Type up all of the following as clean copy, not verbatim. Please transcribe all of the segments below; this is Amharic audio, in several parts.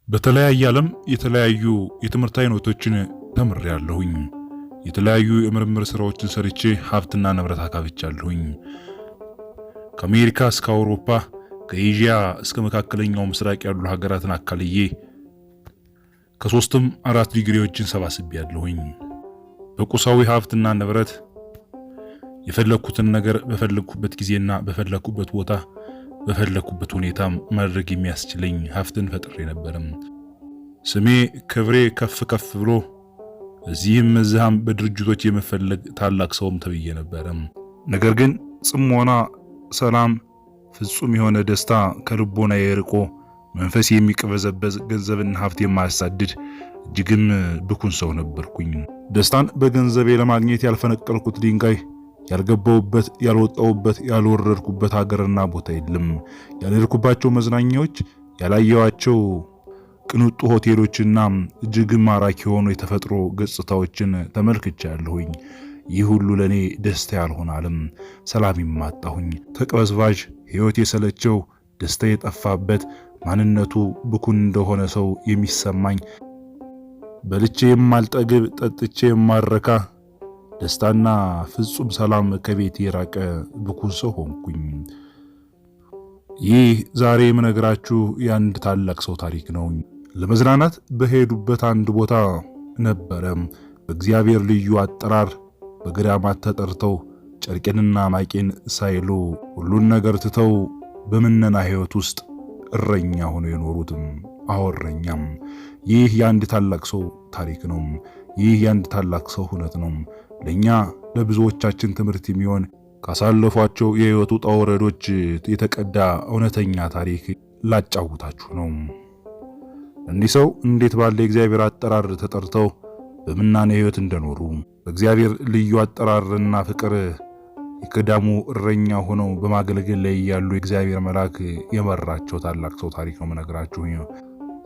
በተለያየ ዓለም የተለያዩ የትምህርት አይነቶችን ተምሬያለሁኝ። የተለያዩ የምርምር ስራዎችን ሰርቼ ሀብትና ንብረት አካብቻለሁኝ። ከአሜሪካ እስከ አውሮፓ፣ ከኤዥያ እስከ መካከለኛው ምስራቅ ያሉ ሀገራትን አካልዬ ከ3ም 4 ዲግሪዎችን ሰባስቤያለሁኝ። በቁሳዊ ሀብትና ንብረት የፈለኩትን ነገር በፈለኩበት ጊዜና በፈለኩበት ቦታ በፈለኩበት ሁኔታ ማድረግ የሚያስችለኝ ሀብትን ፈጥሬ ነበርም። ስሜ ክብሬ ከፍ ብሎ እዚህም እዛም በድርጅቶች የመፈለግ ታላቅ ሰውም ተብዬ ነበርም። ነገር ግን ጽሞና፣ ሰላም፣ ፍጹም የሆነ ደስታ ከልቦና የርቆ መንፈስ የሚቀበዘበዝ ገንዘብና ሀብት የማያሳድድ እጅግም ብኩን ሰው ነበርኩኝ። ደስታን በገንዘቤ ለማግኘት ያልፈነቀልኩት ድንጋይ፣ ያልገባውበት፣ ያልወጣውበት፣ ያልወረድኩበት ሀገርና ቦታ የለም። ያልሄድኩባቸው መዝናኛዎች፣ ያላየዋቸው ቅንጡ ሆቴሎችና እጅግ ማራኪ የሆኑ የተፈጥሮ ገጽታዎችን ተመልክቻለሁኝ። ይህ ሁሉ ለኔ ደስታ ያልሆነ ዓለም ሰላም የማጣሁኝ ተቅበዝባዥ ሕይወት የሰለቸው ደስታ የጠፋበት ማንነቱ ብኩን እንደሆነ ሰው የሚሰማኝ በልቼ የማልጠግብ ጠጥቼ የማረካ ደስታና ፍጹም ሰላም ከቤት የራቀ ብኩን ሰው ሆንኩኝ። ይህ ዛሬ የምነግራችሁ የአንድ ታላቅ ሰው ታሪክ ነው። ለመዝናናት በሄዱበት አንድ ቦታ ነበረ። በእግዚአብሔር ልዩ አጠራር በገዳማት ተጠርተው ጨርቄንና ማቄን ሳይሉ ሁሉን ነገር ትተው በምነና ሕይወት ውስጥ እረኛ ሆነው የኖሩትም አወረኛም። ይህ የአንድ ታላቅ ሰው ታሪክ ነው። ይህ የአንድ ታላቅ ሰው እውነት ነው። ለኛ ለብዙዎቻችን ትምህርት የሚሆን ካሳለፏቸው የሕይወቱ ውጣ ውረዶች የተቀዳ እውነተኛ ታሪክ ላጫውታችሁ ነው። እኒህ ሰው እንዴት ባለ የእግዚአብሔር አጠራር ተጠርተው በምናኔ ሕይወት እንደኖሩ በእግዚአብሔር ልዩ አጠራርና ፍቅር የገዳሙ እረኛ ሆነው በማገልገል ላይ ያሉ የእግዚአብሔር መልአክ የመራቸው ታላቅ ሰው ታሪክ ነው የምነግራችሁ።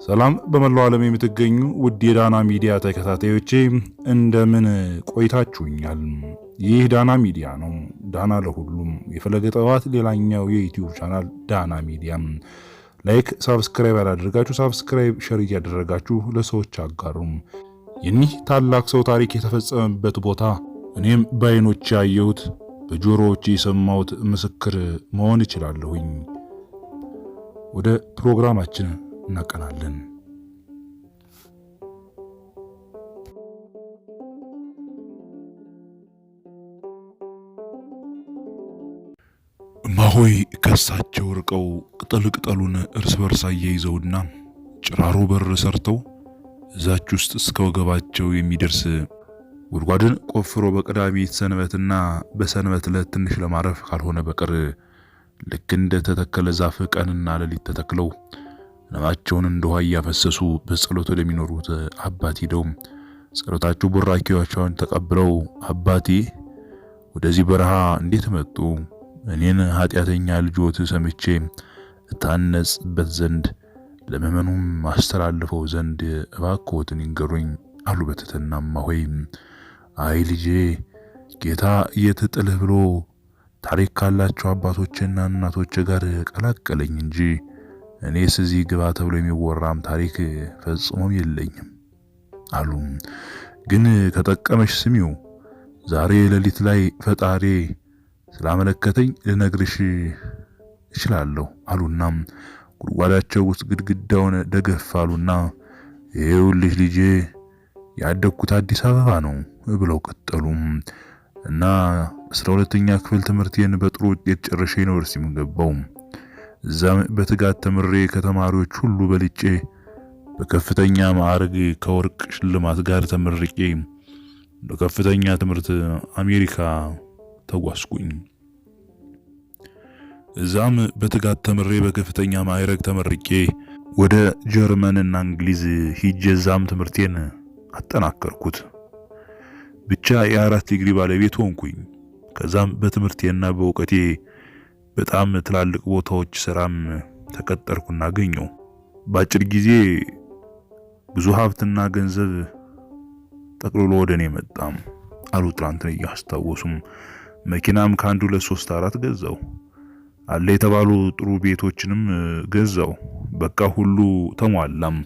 ሰላም በመላው ዓለም የምትገኙ ውድ የዳና ሚዲያ ተከታታዮቼ እንደምን ቆይታችሁኛል? ይህ ዳና ሚዲያ ነው። ዳና ለሁሉም የፈለገ ጥበባት ሌላኛው የዩቲዩብ ቻናል ዳና ሚዲያ። ላይክ፣ ሳብስክራይብ ያላደረጋችሁ ሳብስክራይብ፣ ሼር እያደረጋችሁ ለሰዎች አጋሩም። የኒህ ታላቅ ሰው ታሪክ የተፈጸመበት ቦታ እኔም በዓይኖቼ ያየሁት በጆሮዎቼ የሰማሁት ምስክር መሆን እችላለሁኝ። ወደ ፕሮግራማችን እናቀናለን። እማሆይ ከሳቸው ርቀው ቅጠሉን እርስ በርስ አያይዘውና ጭራሮ በር ሰርተው እዛች ውስጥ እስከ ወገባቸው የሚደርስ ጉድጓድን ቆፍሮ በቅዳሜ ሰንበትና በሰንበት ዕለት ትንሽ ለማረፍ ካልሆነ በቀር ልክ እንደ ተተከለ ዛፍ ቀንና ሌሊት ተተክለው ነባቸውን እንደ ውሃ እያፈሰሱ በጸሎት ወደሚኖሩት አባት ሄደው ጸሎታቸው ቡራኪያቸውን ተቀብለው አባቴ ወደዚህ በረሃ እንዴት መጡ? እኔን ኃጢአተኛ ልጆት ሰምቼ እታነጽበት ዘንድ ለመመኑም አስተላልፈው ዘንድ እባክዎትን ይንገሩኝ አሉ በትህትና። እማሆይ አይ ልጄ ጌታ የትጥልህ ብሎ ታሪክ ካላቸው አባቶችና እናቶች ጋር ቀላቀለኝ እንጂ እኔስ እዚህ ግባ ተብሎ የሚወራም ታሪክ ፈጽሞም የለኝም አሉ። ግን ከጠቀመሽ ስሚው፣ ዛሬ ሌሊት ላይ ፈጣሪ ስላመለከተኝ ልነግርሽ እችላለሁ አሉና ጉድጓዳቸው ውስጥ ግድግዳውን ደገፍ አሉና ይኸውልሽ ልጄ ያደግኩት አዲስ አበባ ነው ብለው ቀጠሉ። እና 12ኛ ክፍል ትምህርቴን በጥሩ ውጤት ጨርሼ ዩኒቨርሲቲ ገባው። እዛም በትጋት ተምሬ ከተማሪዎች ሁሉ በልጬ በከፍተኛ ማዕረግ ከወርቅ ሽልማት ጋር ተመርቄ ለከፍተኛ ትምህርት አሜሪካ ተጓዝኩኝ። እዛም በትጋት ተምሬ በከፍተኛ ማዕረግ ተመርቄ ወደ ጀርመንና እንግሊዝ ሂጄ እዛም ትምህርቴን አጠናከርኩት። ብቻ የ4 ዲግሪ ባለቤት ሆንኩኝ። ከዛም በትምህርቴና በእውቀቴ በጣም ትላልቅ ቦታዎች ስራም ተቀጠርኩና አገኘው። በአጭር ጊዜ ብዙ ሀብትና ገንዘብ ጠቅልሎ ወደኔ መጣም አሉ ትላንት እያስታወሱም። መኪናም ከ1 2 3 4 ገዛው። አለ የተባሉ ጥሩ ቤቶችንም ገዛው። በቃ ሁሉ ተሟላም።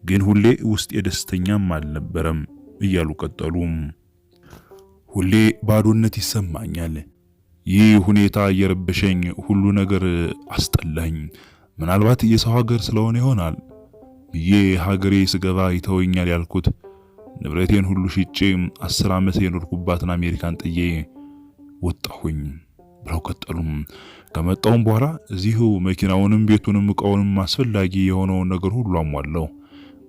ግን ሁሌ ውስጥ የደስተኛም አልነበረም እያሉ ቀጠሉ። ሁሌ ባዶነት ይሰማኛል። ይህ ሁኔታ እየረበሸኝ ሁሉ ነገር አስጠላኝ። ምናልባት የሰው ሀገር ስለሆነ ይሆናል ብዬ ሀገሬ ስገባ ይተወኛል ያልኩት ንብረቴን ሁሉ ሽጬ 10 ዓመት የኖርኩባትን አሜሪካን ጥዬ ወጣሁኝ ብለው ቀጠሉም። ከመጣሁም በኋላ እዚሁ መኪናውንም ቤቱንም ዕቃውንም አስፈላጊ የሆነውን ነገር ሁሉ አሟላው።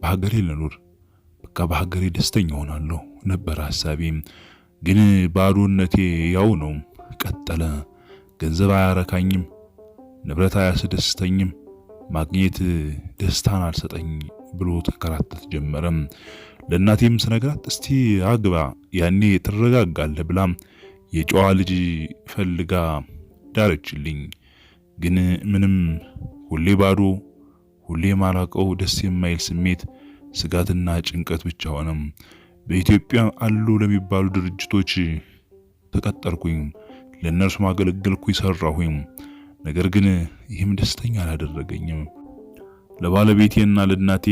በሀገሬ ልኑር፣ በቃ በሀገሬ ደስተኛ ሆናለሁ ነበር ሐሳቤ። ግን ባዶነቴ ያው ነው ቀጠለ። ገንዘብ አያረካኝም፣ ንብረት አያስደስተኝም፣ ማግኘት ደስታን አልሰጠኝ ብሎ ተከራተት ጀመረ። ለእናቴም ስነግራት እስቲ አግባ ያኔ ትረጋጋለህ ብላ የጨዋ ልጅ ፈልጋ ዳረችልኝ። ግን ምንም ሁሌ ባዶ፣ ሁሌ ማላቀው ደስ የማይል ስሜት፣ ስጋትና ጭንቀት ብቻ ሆነ። በኢትዮጵያ አሉ ለሚባሉ ድርጅቶች ተቀጠርኩኝ፣ ለነርሱ ማገለገልኩኝ፣ ሰራሁኝ። ነገር ግን ይህም ደስተኛ አላደረገኝም። ለባለቤቴና ለእናቴ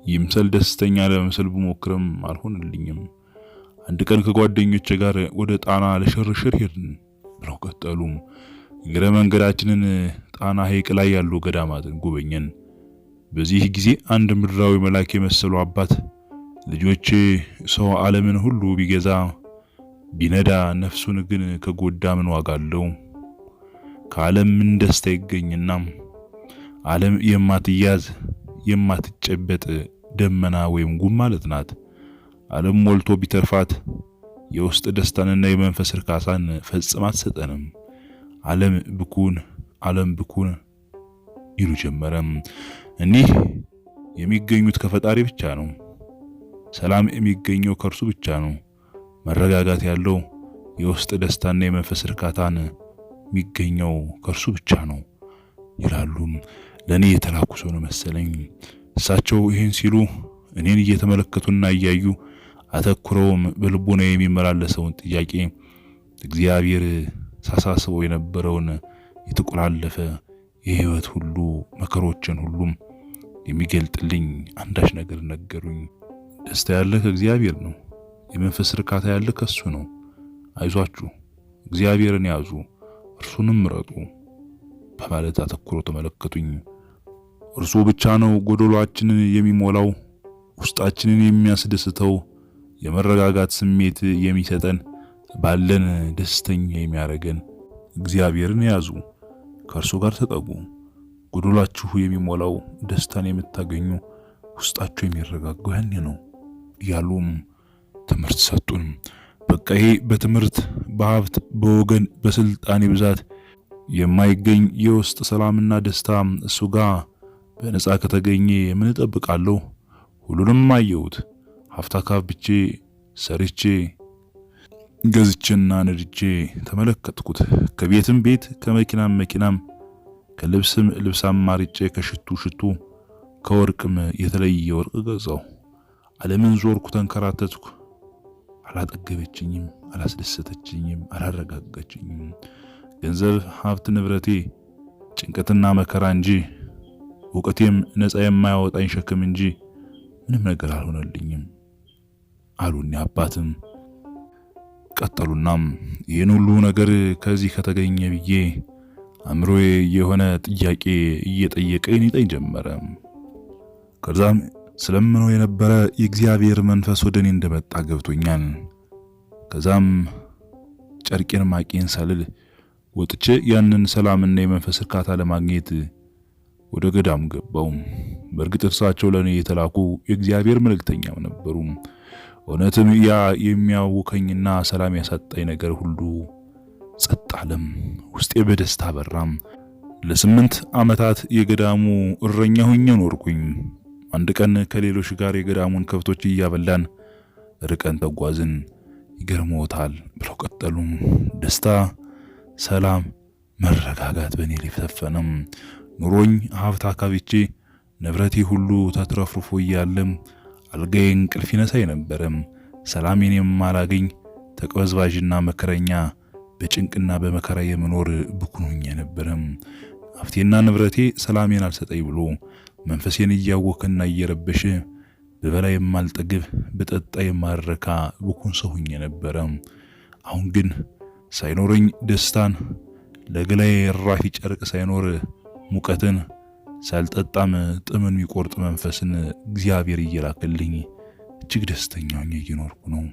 ይምሰል ደስተኛ ለመምሰል ብሞክርም አልሆነልኝም። አንድ ቀን ከጓደኞቼ ጋር ወደ ጣና ለሽርሽር ሄድን ብለው ቀጠሉ። እግረ መንገዳችንን ጣና ሐይቅ ላይ ያሉ ገዳማትን ጎበኘን። በዚህ ጊዜ አንድ ምድራዊ መልአክ የመሰሉ አባት ልጆቼ ሰው ዓለምን ሁሉ ቢገዛ ቢነዳ ነፍሱን ግን ከጎዳ ምን ዋጋ አለው? ከዓለም ምን ደስታ ይገኝና? ዓለም የማትያዝ የማትጨበጥ ደመና ወይም ጉም ማለት ናት። ዓለም ሞልቶ ቢተርፋት የውስጥ ደስታንና የመንፈስ እርካታን ፈጽማ አትሰጠንም። ዓለም ብኩን ይሉ ጀመረ። እኒህ የሚገኙት ከፈጣሪ ብቻ ነው። ሰላም የሚገኘው ከእርሱ ብቻ ነው። መረጋጋት ያለው የውስጥ ደስታና የመንፈስ እርካታን የሚገኘው ከእርሱ ብቻ ነው ይላሉ። ለኔ የተላኩ ሰው ነው መሰለኝ። እሳቸው ይህን ሲሉ እኔን እየተመለከቱና እያዩ አተኩረውም በልቦና የሚመላለሰውን ጥያቄ እግዚአብሔር ሳሳስበው የነበረውን የተቆላለፈ የህይወት ሁሉ መከሮችን ሁሉም የሚገልጥልኝ አንዳች ነገር ነገሩኝ። ደስታ ያለ ከእግዚአብሔር ነው። የመንፈስ እርካታ ያለ ከሱ ነው። አይዟችሁ፣ እግዚአብሔርን ያዙ፣ እርሱንም ምረጡ በማለት አተኩረው ተመለከቱኝ። እርሱ ብቻ ነው ጎደሏችንን የሚሞላው፣ ውስጣችንን የሚያስደስተው፣ የመረጋጋት ስሜት የሚሰጠን፣ ባለን ደስተኛ የሚያረገን። እግዚአብሔርን ያዙ፣ ከእርሱ ጋር ተጠጉ። ጎደሏችሁ የሚሞላው ደስታን የምታገኙ፣ ውስጣችሁ የሚረጋጋው ያኔ ነው እያሉም ትምህርት ሰጡን። በቃ ይሄ በትምህርት በሀብት በወገን በስልጣኔ ብዛት የማይገኝ የውስጥ ሰላምና ደስታ እሱ ጋር በነፃ ከተገኘ ምን እጠብቃለሁ? ሁሉንም አየሁት። ሀብት አካብቼ ሰርቼ ገዝቼና ነድቼ ተመለከትኩት። ከቤትም ቤት ከመኪናም መኪናም ከልብስም ልብስ አማርጬ ከሽቱ ሽቱ ከወርቅም የተለየ ወርቅ ገዛው። ዓለምን ዞርኩ፣ ተንከራተትኩ። አላጠገበችኝም፣ አላስደሰተችኝም፣ አላረጋጋችኝም። ገንዘብ ሀብት ንብረቴ ጭንቀትና መከራ እንጂ ዕውቀቴም ነፃ የማያወጣኝ ሸክም እንጂ ምንም ነገር አልሆነልኝም አሉኝ አባትም። ቀጠሉናም ይህን ሁሉ ነገር ከዚህ ከተገኘ ብዬ አእምሮዬ የሆነ ጥያቄ እየጠየቀኝ ይጠኝ ጀመረ። ከዛም ስለምነው የነበረ የእግዚአብሔር መንፈስ ወደኔ እንደመጣ ገብቶኛል። ከዛም ጨርቄን ማቄን ሳልል ወጥቼ ያንን ሰላምና የመንፈስ እርካታ ለማግኘት ወደ ገዳም ገባው። በእርግጥ እርሳቸው ለኔ የተላኩ የእግዚአብሔር መልእክተኛም ነበሩ። እውነትም ያ የሚያውከኝና ሰላም ያሳጣኝ ነገር ሁሉ ጸጥ አለም። ውስጤ በደስታ በራም። ለ8 ዓመታት የገዳሙ እረኛ ሆኜ ኖርኩኝ። አንድ ቀን ከሌሎች ጋር የገዳሙን ከብቶች እያበላን ርቀን ተጓዝን። ይገርሞታል ብለው ቀጠሉ። ደስታ፣ ሰላም፣ መረጋጋት በኔ ላይ ተፈነም። ኑሮኝ ሀብት አካብቼ ንብረቴ ሁሉ ተትረፍርፎ እያለም አልጋዬ እንቅልፍ ይነሳኝ ነበረ። ሰላሜን የማላገኝ ተቅበዝባዥና መከረኛ፣ በጭንቅና በመከራ የመኖር ብኩን ሆኜ ነበረ። ሀብቴና ንብረቴ ሰላሜን አልሰጠኝ ብሎ መንፈሴን እያወከና እየረበሸ በበላ የማልጠግብ በጠጣ የማረካ ብኩን ሰው ሆኜ ነበር። አሁን ግን ሳይኖረኝ ደስታን ለገላዬ ራፊ ጨርቅ ሳይኖር ሙቀትን ሳልጠጣም ጥምን የሚቆርጥ መንፈስን እግዚአብሔር እየላከልኝ እጅግ ደስተኛ ሆኜ እየኖርኩ ነው።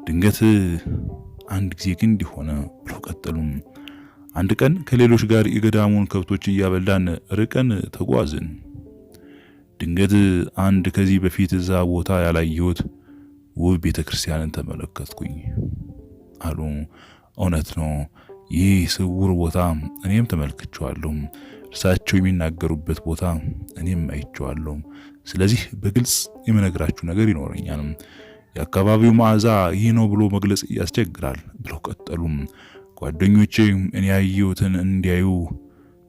ድንገት አንድ ጊዜ ግን እንዲሆነ ብለው ቀጠሉም። አንድ ቀን ከሌሎች ጋር የገዳሙን ከብቶች እያበላን ርቀን ተጓዝን። ድንገት አንድ ከዚህ በፊት እዛ ቦታ ያላየሁት ውብ ቤተክርስቲያንን ተመለከትኩኝ አሉ። እውነት ነው፣ ይህ ስውር ቦታ እኔም ተመልክቼዋለሁ። እርሳቸው የሚናገሩበት ቦታ እኔም አይቼዋለሁ። ስለዚህ በግልጽ የምነግራችሁ ነገር ይኖረኛል። የአካባቢው መዓዛ ይህ ነው ብሎ መግለጽ ያስቸግራል ብለው ቀጠሉም። ጓደኞቼ እኔ ያየሁትን እንዲያዩ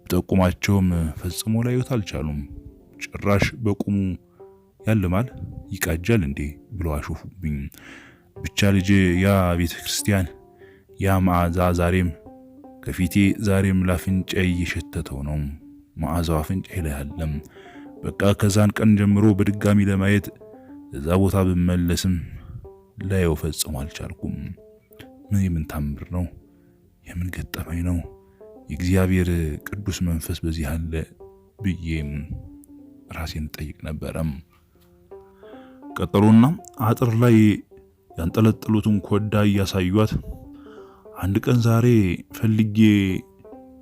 ብጠቁማቸውም ፈጽሞ ላዩት አልቻሉም። ጭራሽ በቁሙ ያልማል ይቃጃል እንዴ ብለው አሾፉብኝ። ብቻ ልጄ ያ ቤተክርስቲያን ያ መዓዛ ዛሬም ከፊቴ ዛሬም ላፍንጫዬ እየሸተተው ነው። መዓዛው አፍንጫዬ ላይ አለም። በቃ ከዛን ቀን ጀምሮ በድጋሚ ለማየት እዛ ቦታ ብመለስም ላየው ፈጽሞ አልቻልኩም። ምን ታምር ነው? የምን ገጠመኝ ነው? የእግዚአብሔር ቅዱስ መንፈስ በዚህ አለ ብዬ ራሴን ጠይቅ ነበረም። ቀጠሩና አጥር ላይ ያንጠለጠሉትን ኮዳ እያሳዩት አንድ ቀን ዛሬ ፈልጌ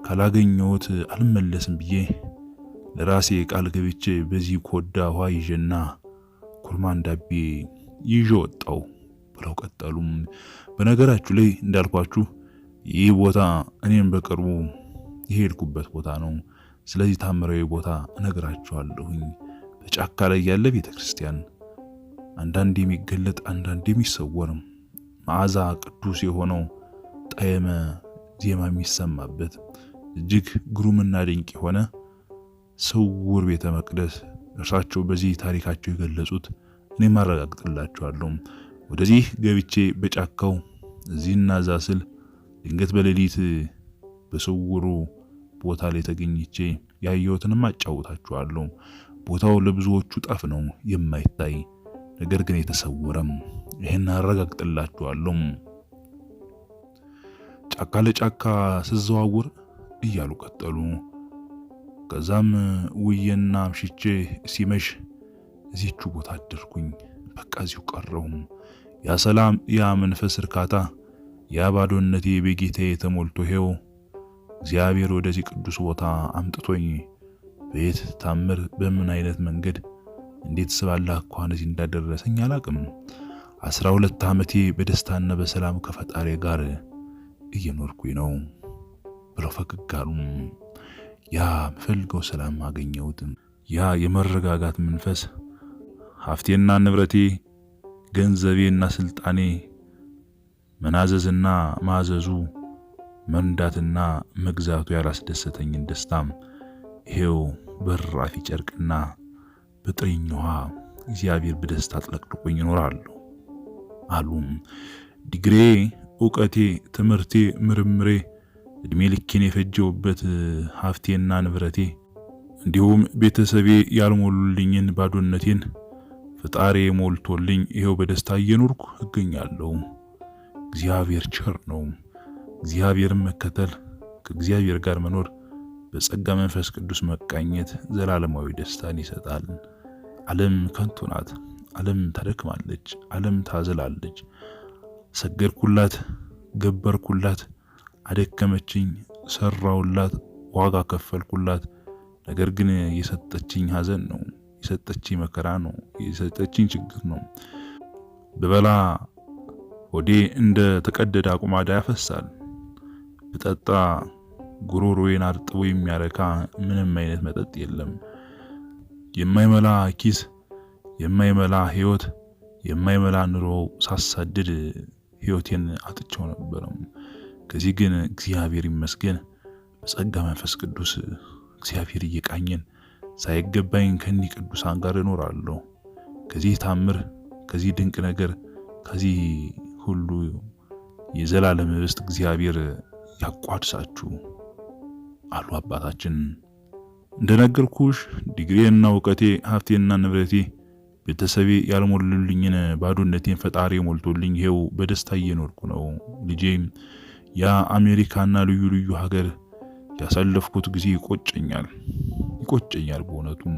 ካላገኘሁት አልመለስም ብዬ ለራሴ ቃል ገብቼ በዚህ ኮዳ ውሃ ይዤና ኩርማንዳቤ ይዤ ወጣው ብለው ቀጠሉም። በነገራችሁ ላይ እንዳልኳችሁ ይህ ቦታ እኔም በቅርቡ የሄድኩበት ቦታ ነው። ስለዚህ ታምራዊ ቦታ እነግራችኋለሁኝ። በጫካ ላይ ያለ ቤተክርስቲያን አንዳንድ የሚገለጥ አንዳንድ የሚሰወር መዓዛ ቅዱስ የሆነው ጣዕመ ዜማ የሚሰማበት እጅግ ግሩምና ድንቅ የሆነ ስውር ቤተ መቅደስ እርሳቸው በዚህ ታሪካቸው የገለጹት እኔ ማረጋግጥላችኋለሁ። ወደዚህ ገብቼ በጫካው እዚህና እዛ ስል ድንገት በሌሊት በስውሩ ቦታ ላይ ተገኝቼ ያየሁትንም አጫውታችኋለሁ። ቦታው ለብዙዎቹ ጠፍ ነው የማይታይ ነገር ግን የተሰወረም። ይሄን አረጋግጥላችኋለሁ። ጫካ ለጫካ ስዘዋውር እያሉ ቀጠሉ። ከዛም ውዬና አምሽቼ ሲመሽ እዚቹ ቦታ አደርኩኝ። በቃ እዚሁ ቀረሁም። ያ ሰላም፣ ያ መንፈስ እርካታ፣ ያ ባዶነቴ በጌታዬ ተሞልቶ ሄው እግዚአብሔር ወደዚህ ቅዱስ ቦታ አምጥቶኝ በየት ታምር በምን አይነት መንገድ እንዴት ስባላ እንኳን እዚህ እንዳደረሰኝ አላቅም። 12 ዓመቴ በደስታና በሰላም ከፈጣሪ ጋር እየኖርኩኝ ነው ብለው ፈገግ አሉ። ያ ምፈልገው ሰላም አገኘሁት። ያ የመረጋጋት መንፈስ ሀብቴና ንብረቴ ገንዘቤና ስልጣኔ መናዘዝና ማዘዙ መንዳትና መግዛቱ ያላስደሰተኝን ደስታም ይሄው በራፊ ጨርቅና በጥሪኝ ውሃ እግዚአብሔር በደስታ አጥለቅልቆኝ ይኖራሉ አሉ። ዲግሬ፣ ዕውቀቴ፣ ትምህርቴ፣ ምርምሬ እድሜ ልኬን የፈጀውበት ሀብቴና ንብረቴ እንዲሁም ቤተሰቤ ያልሞሉልኝን ባዶነቴን ፈጣሪ ሞልቶልኝ ይሄው በደስታ እየኖርኩ እገኛለሁ። እግዚአብሔር ቸር ነው። እግዚአብሔርን መከተል፣ ከእግዚአብሔር ጋር መኖር፣ በጸጋ መንፈስ ቅዱስ መቃኘት ዘላለማዊ ደስታን ይሰጣል። ዓለም ከንቱ ናት። ዓለም ታደክማለች። ዓለም ታዝላለች። ሰገድኩላት፣ ገበርኩላት፣ አደከመችኝ፣ ሰራውላት፣ ዋጋ ከፈልኩላት። ነገር ግን የሰጠችኝ ሐዘን ነው፣ የሰጠችኝ መከራ ነው፣ የሰጠችኝ ችግር ነው። በበላ ሆዴ እንደ ተቀደደ አቁማዳ ያፈሳል። ብጠጣ ጉሮሮዬን አርጥቦ የሚያረካ ምንም አይነት መጠጥ የለም። የማይመላ ኪስ፣ የማይመላ ህይወት፣ የማይመላ ኑሮ ሳሳድድ ህይወቴን አጥቼው ነበር። ከዚህ ግን እግዚአብሔር ይመስገን በጸጋ መንፈስ ቅዱስ እግዚአብሔር እየቃኘን ሳይገባኝ ከኒ ቅዱሳን ጋር እኖራለሁ። ከዚህ ታምር፣ ከዚህ ድንቅ ነገር፣ ከዚህ ሁሉ የዘላለም ርስት እግዚአብሔር ያቋድሳችሁ አሉ አባታችን እንደነገርኩሽ ዲግሪና እውቀቴ ሀብቴና ንብረቴ ቤተሰቤ ያልሞሉልኝን ባዶነቴን ፈጣሪ ሞልቶልኝ ይሄው በደስታ እየኖርኩ ነው። ልጄ ያ አሜሪካና ልዩ ልዩ ሀገር ያሳለፍኩት ጊዜ ይቆጨኛል በእውነቱም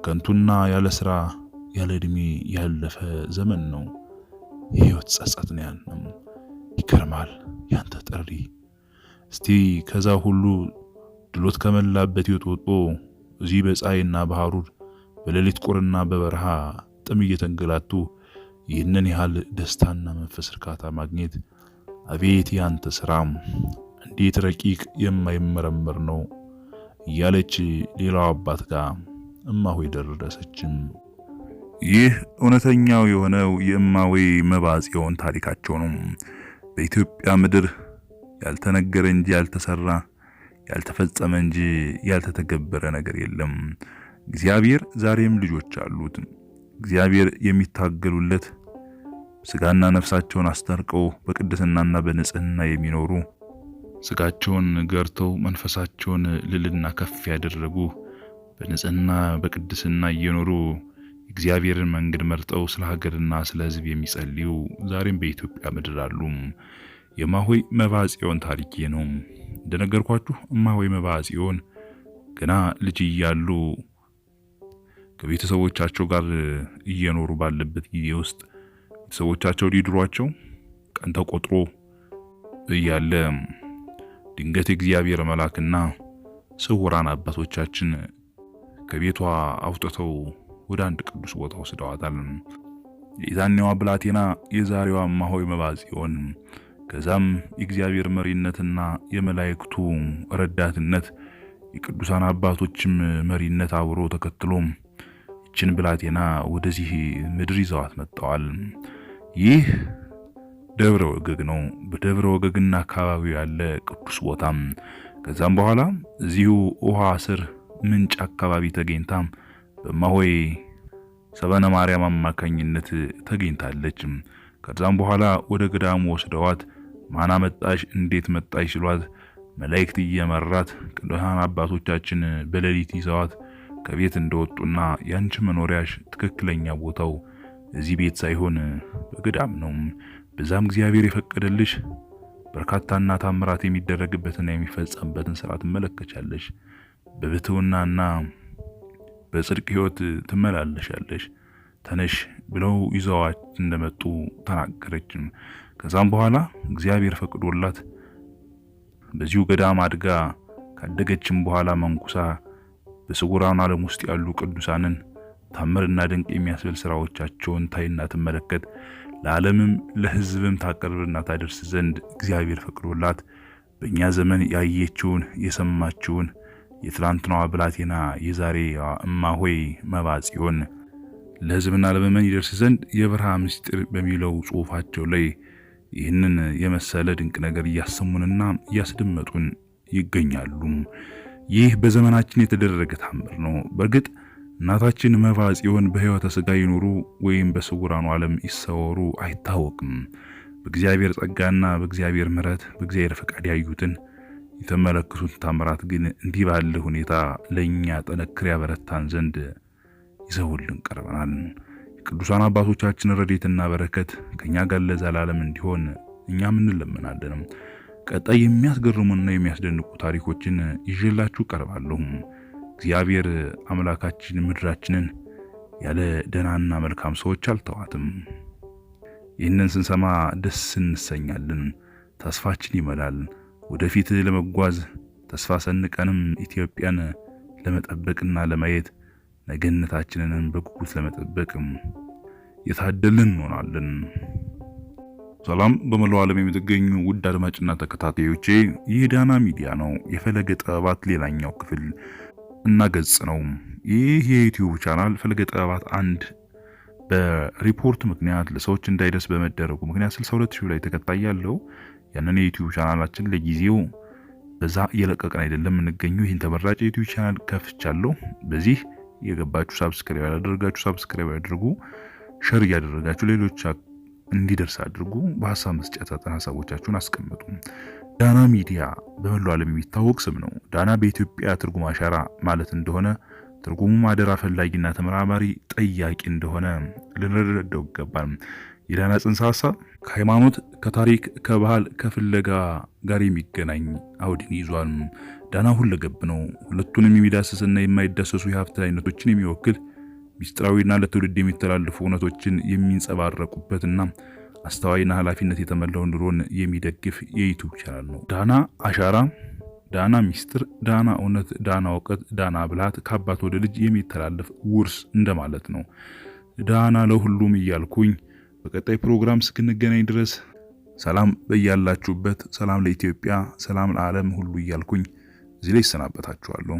ከንቱና ያለ ስራ ያለ እድሜ ያለፈ ዘመን ነው። የህይወት ጸጸት ነው ያንም። ይከርማል ያንተ ጥሪ። እስቲ ከዛ ሁሉ ድሎት ከመላበት ይወጥወጦ እዚህ በፀሐይና በሐሩር በሌሊት ቁርና በበረሃ ጥም እየተንገላቱ ይህንን ያህል ደስታና መንፈስ እርካታ ማግኘት አቤት ያንተ ስራም እንዴት ረቂቅ የማይመረመር ነው እያለች ሌላው አባት ጋር እማሆይ ደረሰችም። ይህ እውነተኛው የሆነው የእማሆይ መባጽዮን ታሪካቸው ነው። በኢትዮጵያ ምድር ያልተነገረ እንጂ ያልተሰራ፣ ያልተፈጸመ እንጂ ያልተተገበረ ነገር የለም። እግዚአብሔር ዛሬም ልጆች አሉት። እግዚአብሔር የሚታገሉለት ስጋና ነፍሳቸውን አስታርቀው በቅድስናና በንጽህና የሚኖሩ ስጋቸውን ገርተው መንፈሳቸውን ልልና ከፍ ያደረጉ በንጽህና በቅድስና እየኖሩ እግዚአብሔርን መንገድ መርጠው ስለ ሀገርና ስለ ሕዝብ የሚጸልዩ ዛሬም በኢትዮጵያ ምድር አሉ። የእማሆይ መባጽዮን ታሪክ ነው። እንደነገርኳችሁ እማሆይ መባጽዮን ገና ልጅ እያሉ ከቤተሰቦቻቸው ጋር እየኖሩ ባለበት ጊዜ ውስጥ ቤተሰቦቻቸው ሊድሯቸው ቀን ተቆጥሮ እያለ ድንገት እግዚአብሔር መልአክና ስውራን አባቶቻችን ከቤቷ አውጥተው ወደ አንድ ቅዱስ ቦታ ወስደዋታል። የዛኔዋ ብላቴና የዛሬዋ እማሆይ መባጽዮን ከዛም የእግዚአብሔር መሪነትና የመላእክቱ ረዳትነት የቅዱሳን አባቶችም መሪነት አብሮ ተከትሎ ይችን ብላቴና ወደዚህ ምድር ይዘዋት መጥተዋል። ይህ ደብረ ወገግ ነው። በደብረ ወገግና አካባቢው ያለ ቅዱስ ቦታ። ከዛም በኋላ እዚሁ ውሃ ስር ምንጭ አካባቢ ተገኝታ በእማሆይ ሰበነ ማርያም አማካኝነት ተገኝታለች። ከዛም በኋላ ወደ ገዳሙ ወስደዋት ማና መጣሽ እንዴት መጣሽ ሲሏት መላእክት እየመራት ቅዱሳን አባቶቻችን በሌሊት ይዘዋት ከቤት እንደወጡና ያንቺ መኖሪያሽ ትክክለኛ ቦታው እዚህ ቤት ሳይሆን በገዳም ነው፣ በዛም እግዚአብሔር የፈቀደልሽ በርካታና ታምራት የሚደረግበትና የሚፈጸምበትን ስራ ትመለከቻለሽ፣ በብሕትውናና በጽድቅ ሕይወት ትመላለሻለሽ፣ ተነሽ ብለው ይዘዋት እንደመጡ ተናገረች። ከዛም በኋላ እግዚአብሔር ፈቅዶላት በዚሁ ገዳም አድጋ ካደገችም በኋላ መንኩሳ በስውራን ዓለም ውስጥ ያሉ ቅዱሳንን ታምርና ድንቅ የሚያስብል ስራዎቻቸውን ታይና ትመለከት፣ ለዓለምም ለሕዝብም ታቀርብና ታደርስ ዘንድ እግዚአብሔር ፈቅዶላት በእኛ ዘመን ያየችውን የሰማችውን የትላንትናዋ ብላቴና የዛሬዋ እማሆይ መባጽዮን ለሕዝብና ለምእመናን ይደርስ ዘንድ የበረሃ ምስጢር በሚለው ጽሑፋቸው ላይ ይህንን የመሰለ ድንቅ ነገር እያሰሙንና እያስደመጡን ይገኛሉ። ይህ በዘመናችን የተደረገ ታምር ነው። በእርግጥ እናታችን መባጽዮን በሕይወተ ሥጋ ይኖሩ ወይም በስውራኑ ዓለም ይሰወሩ አይታወቅም። በእግዚአብሔር ጸጋና በእግዚአብሔር ምሕረት በእግዚአብሔር ፈቃድ ያዩትን የተመለከቱት ታምራት ግን እንዲህ ባለ ሁኔታ ለኛ ጠነክር ያበረታን ዘንድ ይዘውልን ቀርበናል። ቅዱሳን አባቶቻችን ረድኤትና በረከት ከኛ ጋር ለዘላለም እንዲሆን እኛም እንለምናለን። ቀጣይ የሚያስገርሙና የሚያስደንቁ ታሪኮችን ይዤላችሁ ቀርባለሁ። እግዚአብሔር አምላካችን ምድራችንን ያለ ደህናና መልካም ሰዎች አልተዋትም። ይህንን ስንሰማ ደስ እንሰኛለን፣ ተስፋችን ይመላል። ወደፊት ለመጓዝ ተስፋ ሰንቀንም ኢትዮጵያን ለመጠበቅና ለማየት ነገነታችንን በጉጉት ለመጠበቅ የታደልን እንሆናለን። ሰላም በመላው ዓለም የምትገኙ ውድ አድማጭና ተከታታዮቼ፣ ይህ ዳና ሚዲያ ነው። የፈለገ ጥበባት ሌላኛው ክፍል እና ገጽ ነው። ይህ የዩቲዩብ ቻናል ፈለገ ጥበባት አንድ በሪፖርት ምክንያት ለሰዎች እንዳይደርስ በመደረጉ ምክንያት 62000 ላይ ተከታይ ያለው ያንን የዩቲዩብ ቻናላችን ለጊዜው በዛ እየለቀቀን አይደለም እንገኘው። ይህን ተመራጭ የዩቲዩብ ቻናል ከፍቻለሁ። በዚህ የገባችሁ ሰብስክራይብ ያደረጋችሁ ሰብስክራይብ ያድርጉ፣ ሼር ያደረጋችሁ ሌሎች እንዲደርስ አድርጉ። በሐሳብ መስጫ ሳጥን ሐሳቦቻችሁን አስቀምጡ። ዳና ሚዲያ በመላው ዓለም የሚታወቅ ስም ነው። ዳና በኢትዮጵያ ትርጉም አሻራ ማለት እንደሆነ ትርጉሙም አደራ ፈላጊና ተመራማሪ ጠያቂ እንደሆነ ልንረዳው ይገባል። የዳና ጽንሰ ሐሳብ ከሃይማኖት፣ ከታሪክ፣ ከባህል፣ ከፍለጋ ጋር የሚገናኝ አውድን ይዟል። ዳና ሁለገብ ነው። ሁለቱንም የሚዳስስና የማይዳሰሱ የሀብት አይነቶችን የሚወክል ሚስጥራዊና ለትውልድ የሚተላለፉ እውነቶችን የሚንጸባረቁበትና አስተዋይና ኃላፊነት የተሞላው ኑሮን የሚደግፍ የዩቲዩብ ቻናል ነው። ዳና አሻራ፣ ዳና ሚስጥር፣ ዳና እውነት፣ ዳና እውቀት፣ ዳና ብልሃት ከአባት ወደ ልጅ የሚተላለፍ ውርስ እንደማለት ነው። ዳና ለሁሉም እያልኩኝ በቀጣይ ፕሮግራም እስክንገናኝ ድረስ ሰላም በያላችሁበት፣ ሰላም ለኢትዮጵያ፣ ሰላም ለዓለም ሁሉ እያልኩኝ እዚህ ላይ እሰናበታችኋለሁ።